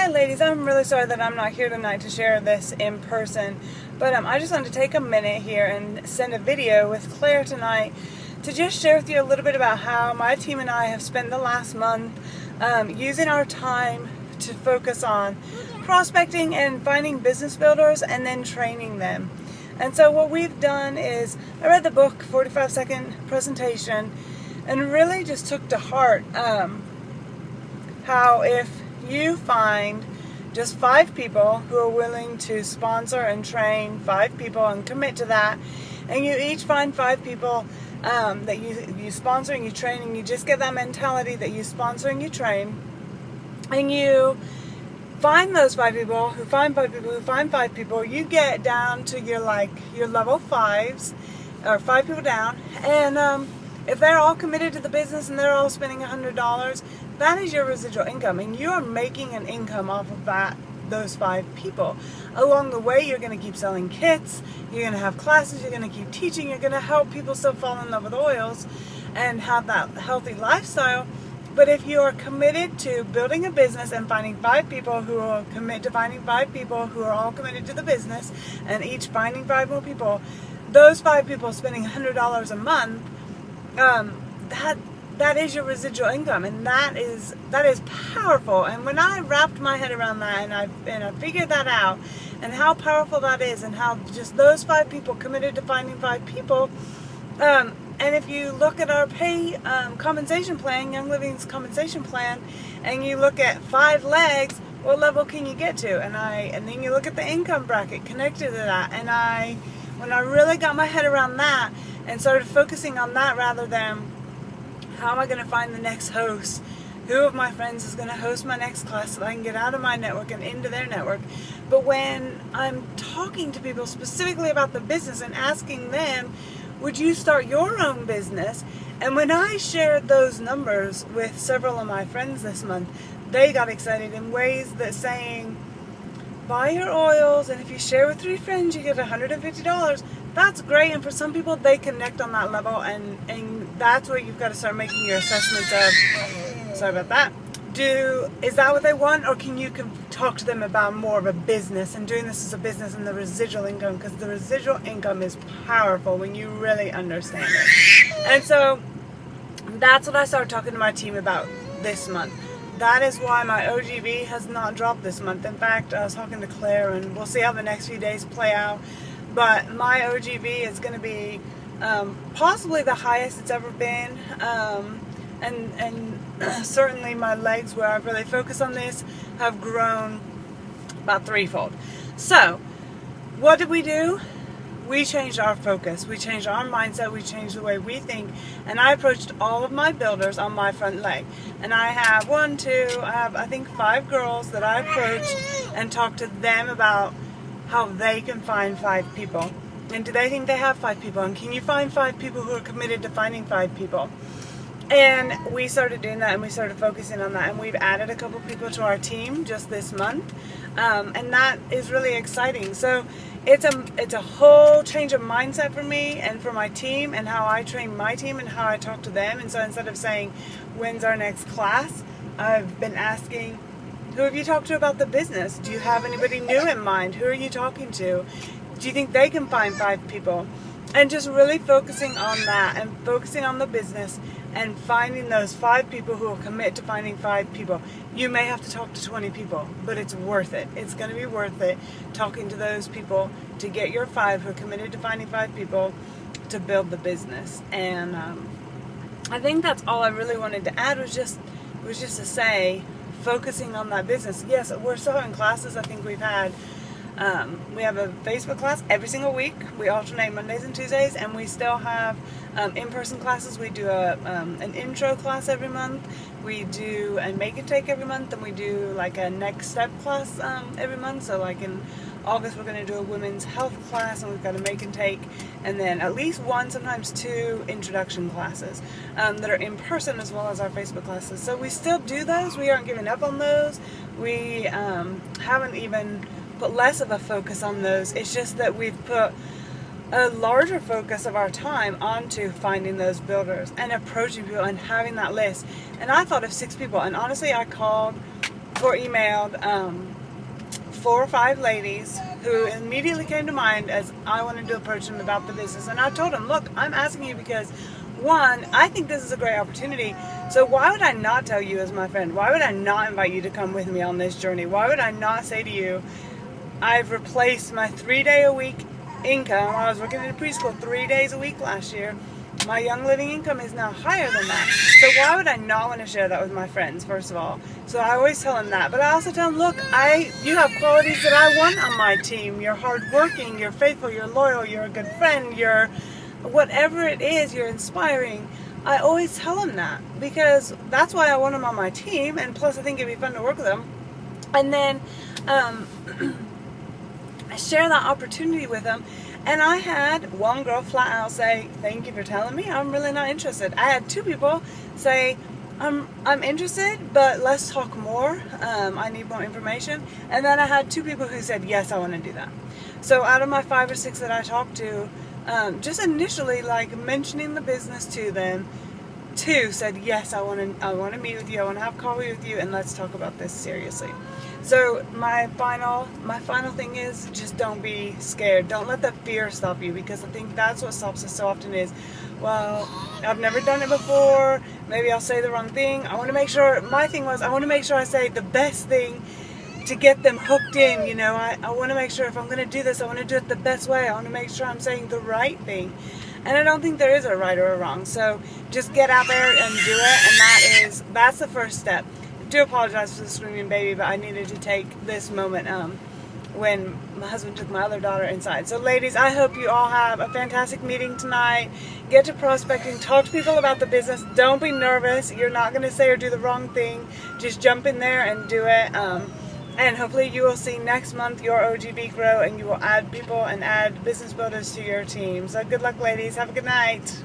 Hi ladies, I'm really sorry that I'm not here tonight to share this in person, but I just wanted to take a minute here and send a video with Claire tonight to just share with you a little bit about how my team and I have spent the last month using our time to focus on prospecting and finding business builders and then training them. And so what we've done is, I read the book 45-second presentation and really just took to heart how if you find just 5 people who are willing to sponsor and train 5 people and commit to that, and you each find 5 people that you sponsor and you train, and you just get that mentality that you sponsor and you train, and you find those 5 people who find 5 people who find 5 people, you get down to your level 5s, or 5 people down, and if they're all committed to the business and they're all spending $100, that is your residual income, and you are making an income off of those 5 people. Along the way, you're going to keep selling kits, you're going to have classes, you're going to keep teaching, you're going to help people still fall in love with oils and have that healthy lifestyle. But if you are committed to building a business and finding 5 people who will commit to finding 5 people who are all committed to the business, and each finding 5 more people, those 5 people spending $100 a month, that is your residual income, and that is powerful. And when I wrapped my head around that, and I figured that out, and how powerful that is, and how just those 5 people committed to finding 5 people, and if you look at our pay compensation plan, Young Living's compensation plan, and you look at 5 legs, what level can you get to? And then you look at the income bracket connected to that, and when I really got my head around that and started focusing on that rather than how am I going to find the next host? Who of my friends is going to host my next class so that I can get out of my network and into their network? But when I'm talking to people specifically about the business and asking them, would you start your own business? And when I shared those numbers with several of my friends this month, they got excited in ways that saying, buy your oils, and if you share with 3 friends, you get $150. That's great, and for some people, they connect on that level, and that's where you've got to start making your assessments of, sorry about that, is that what they want, or can you talk to them about more of a business, and doing this as a business and the residual income, because the residual income is powerful when you really understand it. And so, that's what I started talking to my team about this month. That is why my OGV has not dropped this month. In fact, I was talking to Claire, and we'll see how the next few days play out. But my OGV is going to be possibly the highest it's ever been. And certainly my legs, where I've really focused on this, have grown about 3-fold. So, what did we do? We changed our focus, we changed our mindset, we changed the way we think, and I approached all of my builders on my front leg. And I have I think 5 girls that I approached and talked to them about how they can find 5 people. And do they think they have 5 people? And can you find 5 people who are committed to finding 5 people? And we started doing that, and we started focusing on that, and we've added a couple people to our team just this month, and that is really exciting. So it's a whole change of mindset for me and for my team, and how I train my team and how I talk to them. And so instead of saying, when's our next class, I've been asking, who have you talked to about the business? Do you have anybody new in mind? Who are you talking to? Do you think they can find 5 people? And just really focusing on that, and focusing on the business, and finding those 5 people who will commit to finding 5 people. You may have to talk to 20 people, but it's worth it. It's going to be worth it talking to those people to get your 5 who are committed to finding 5 people to build the business. And I think that's all I really wanted to add, was just to say, focusing on that business. Yes, we're still having classes. I think we have a Facebook class every single week. We alternate Mondays and Tuesdays, and we still have in-person classes. We do an intro class every month. We do a make and take every month, and we do like a next step class every month. So like in August, we're going to do a women's health class, and we've got a make and take, and then at least 1, sometimes 2 introduction classes that are in person, as well as our Facebook classes. So we still do those. We aren't giving up on those. We haven't even put less of a focus on those. It's just that we've put a larger focus of our time onto finding those builders and approaching people and having that list. And I thought of 6 people, and honestly I called or emailed 4 or 5 ladies who immediately came to mind as I wanted to approach them about the business. And I told them, look, I'm asking you because, one, I think this is a great opportunity. So why would I not tell you as my friend? Why would I not invite you to come with me on this journey? Why would I not say to you, I've replaced my 3-day-a-week income. When I was working in a preschool 3 days a week last year, my Young Living income is now higher than that. So why would I not want to share that with my friends, first of all? So I always tell them that. But I also tell them, look, you have qualities that I want on my team. You're hardworking, you're faithful, you're loyal, you're a good friend, you're whatever it is, you're inspiring. I always tell them that because that's why I want them on my team, and plus I think it'd be fun to work with them. And then I share that opportunity with them. And I had one girl flat out say, thank you for telling me, I'm really not interested. I had 2 people say, I'm interested, but let's talk more. I need more information. And then I had 2 people who said, yes, I want to do that. So out of my 5 or 6 that I talked to, just initially like mentioning the business to them, 2 said, yes, I want to meet with you, I want to have coffee with you, and let's talk about this seriously. So my final thing is just don't be scared. Don't let the fear stop you, because I think that's what stops us so often is, well, I've never done it before, maybe I'll say the wrong thing. I want to make sure, my thing was, I want to make sure I say the best thing to get them hooked in, you know. I want to make sure if I'm going to do this, I want to do it the best way. I want to make sure I'm saying the right thing. And I don't think there is a right or a wrong. So just get out there and do it, and that's the first step. I do apologize for the screaming baby, but I needed to take this moment when my husband took my other daughter inside. So ladies, I hope you all have a fantastic meeting tonight. Get to prospecting, talk to people about the business. Don't be nervous. You're not going to say or do the wrong thing. Just jump in there and do it. And hopefully you will see next month your OGB grow, and you will add people and add business builders to your team. So good luck, ladies. Have a good night.